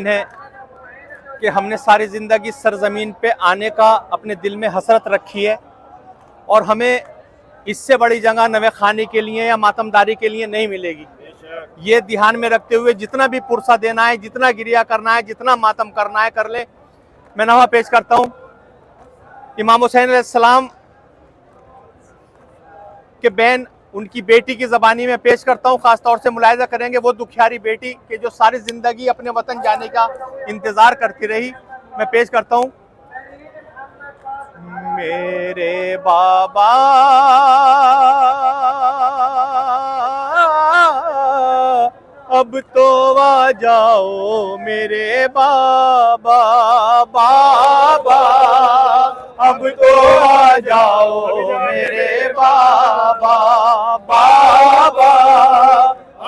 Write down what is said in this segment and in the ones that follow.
है कि हमने सारी ज़िंदगी सरज़मीन पे आने का अपने दिल में हसरत रखी है और हमें इससे बड़ी जगह नवे खाने के लिए या मातमदारी के लिए नहीं मिलेगी। ये ध्यान में रखते हुए जितना भी पुरसा देना है, जितना गिरिया करना है, जितना मातम करना है कर ले। मैं नवा पेश करता हूँ इमाम हुसैन अलैहिस्सलाम के बहन उनकी बेटी की ज़बानी में पेश करता हूँ। ख़ास तौर से मुलाहिज़ा करेंगे वो दुखियारी बेटी के जो सारी ज़िंदगी अपने वतन जाने का इंतज़ार करती रही। मैं पेश करता हूँ। मेरे बाबा अब तो आ जाओ मेरे बाबा, बाबा अब तो आ जाओ मेरे बाबा, बाबा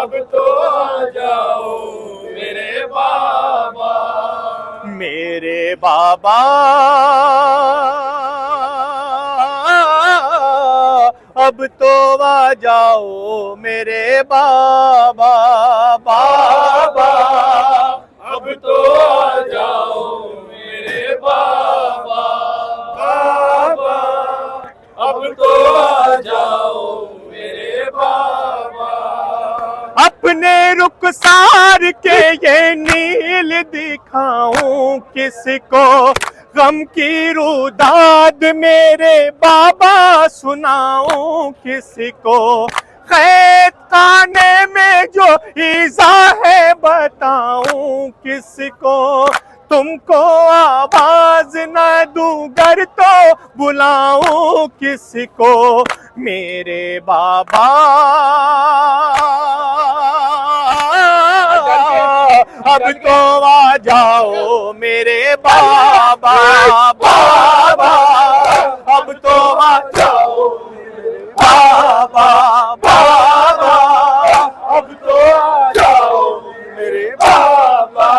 अब तो आ जाओ मेरे बाबा। मेरे बाबा अब तो आ जाओ मेरे बाबा, बाबा अब तो आ जाओ मेरे बाबा, बाबा अब तो आ जाओ मेरे बाबा। अपने रुखसार के ये नील दिखाऊं किसको, गम की रुदाद मेरे बाबा सुनाऊं किसको, कैद खाने में जो ईज़ा है बताऊं किसको, तुमको आवाज न दूं घर तो बुलाऊं किसको, मेरे बाबा अब तो आ जाओ मेरे बाबा, बाबा अब तो आ जाओ बाबा, बाबा अब तो आ जाओ मेरे बाबा,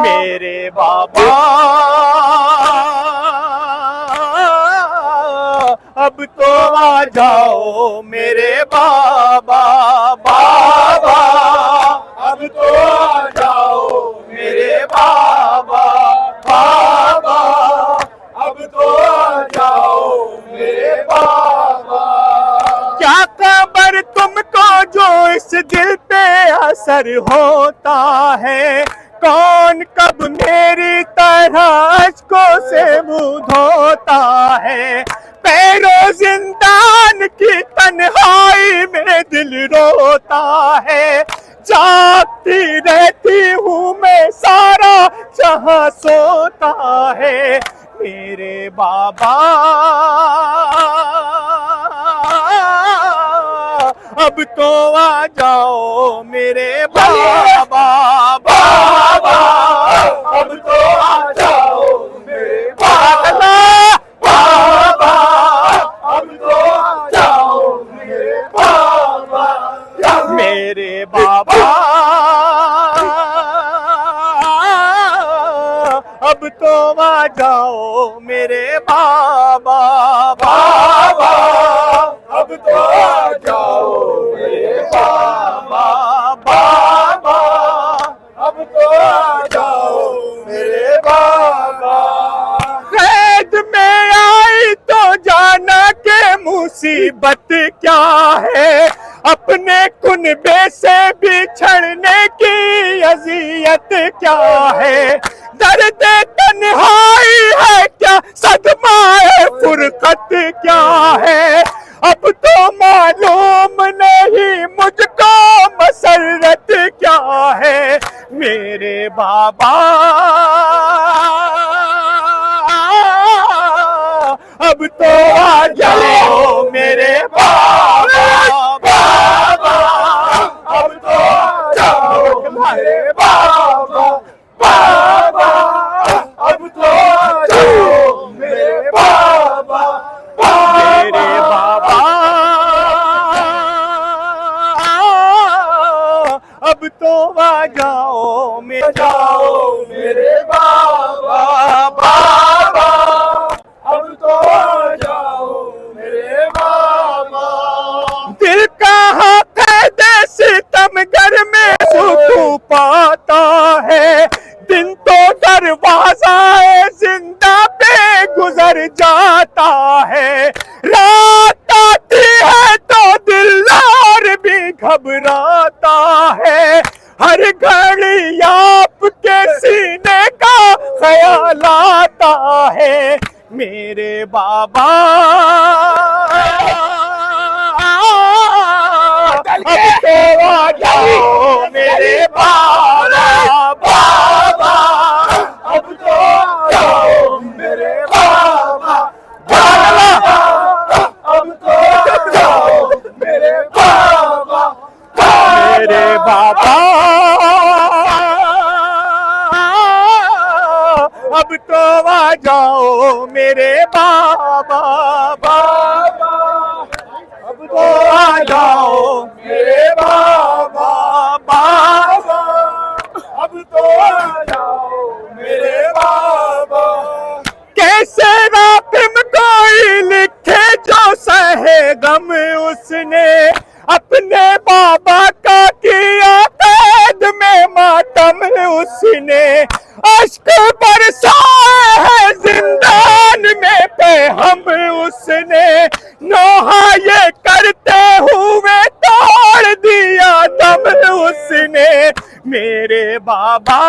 मेरे बाबा अब तो आ जाओ मेरे बाबा, बाबा अब तो आ जाओ मेरे बाबा, बाबा अब तो आ जाओ मेरे बाबा। क्या खबर तुमको जो इस दिल पे असर होता है, कौन कब मेरी तरह अश्कों से मुंह धोता है, पैरों जिंदान की तन्हाई में दिल रोता है, जागती रहती हूँ मैं सारा जहां सोता है, मेरे बाबा अब तो आ जाओ मेरे बाबा, बाबा अब तो आ जाओ मेरे बाबा, बाबा अब तो आ जाओ मेरे बाबा, मेरे बाबा अब तो आ जाओ मेरे बाबा, बाबा अब तो आ जाओ मेरे बाबा, बाबा अब तो आ जाओ मेरे बाबा। कैद में आई तो जाना के मुसीबत क्या है, अपने कुनबे से बिछड़ने की अजियत क्या है, दर्द तन्हाई है क्या, सदमाए फुरकत क्या है, अब तो मालूम नहीं मुझको मसरत क्या है, मेरे बाबा अब तो आ जाओ मेरे बाबा, बाबा अब तो आ जाओ मेरे बाबा, बाबा अब तो आ जाओ मेरे बाबा, मेरे बाबा अब तो आ जाओ मेरे बाबा, बाबा अब तो आ जाओ मेरे बाबा। दिल कहाँ कैद सितमगर में सुकून पाता है, दिन तो दरवाजा जिंदा पे गुजर जाता है, रात आती है तो दिल और भी घबराता है, हर घड़ी आपके सीने का ख्याल आता है मेरे बाबा। अब तो आ जाओ मेरे बाबा, बाबा अब तो आ जाओ मेरे बाबा, बाबा अब तो आ जाओ मेरे बाबा, मेरे बाबा अब तो आ जाओ मेरे बाबा, बाबा अब तो आ जाओ मेरे बाबा, बाबा अब तो आ जाओ मेरे बाबा। कैसे रातिम कोई लिखे जो सहे गम, उसने अपने बाबा का किया कैद में मातम, उसने अश्क बरसाए है जिंदान में पे हम, उसने नोहा ये करते हुए तोड़ दिया दम, उसने मेरे बाबा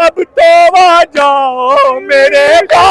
अब तो आ जाओ मेरे बाबा।